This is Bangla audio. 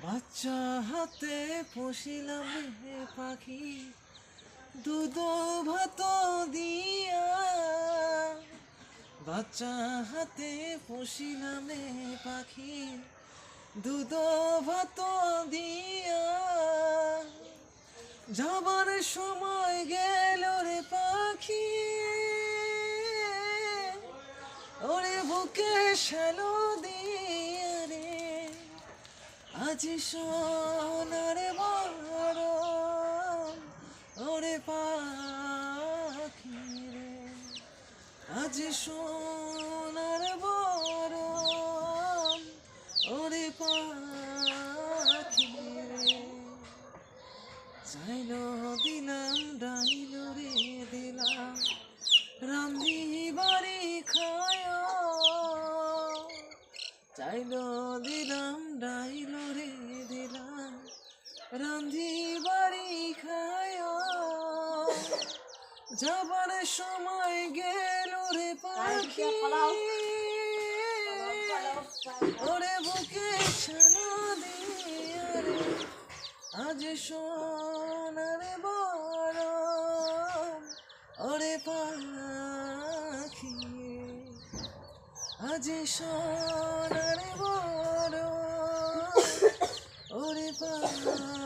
বাচ্চা হাতে পুষিলাম রে পাখি দুধ ভাত দিয়া, বাচ্চা হাতে পুষিলাম রে পাখি দুধ ভাত দিয়া। যাবার সময় গেল রে পাখি, ওরে বুকে শ্যালো দিয়া রে। আজ সোনার বরণ ওরে পাখি রে, আজ সোনার বরণ ওরে পাখি রে। চাইল দিলাম ডাইল রে দিলাম রান্ধি বাড়ি খায়, চাইল দিলাম ডাইল রে দিলাম রান্ধি বাড়ি খায়। যাবার সময় গেল রে পাখি, ওরে বুকে ছানা দিয়া রে। আজ সোনার বরণ ওরে পাখি, আজ সোনার বরণ ওরে পাখি।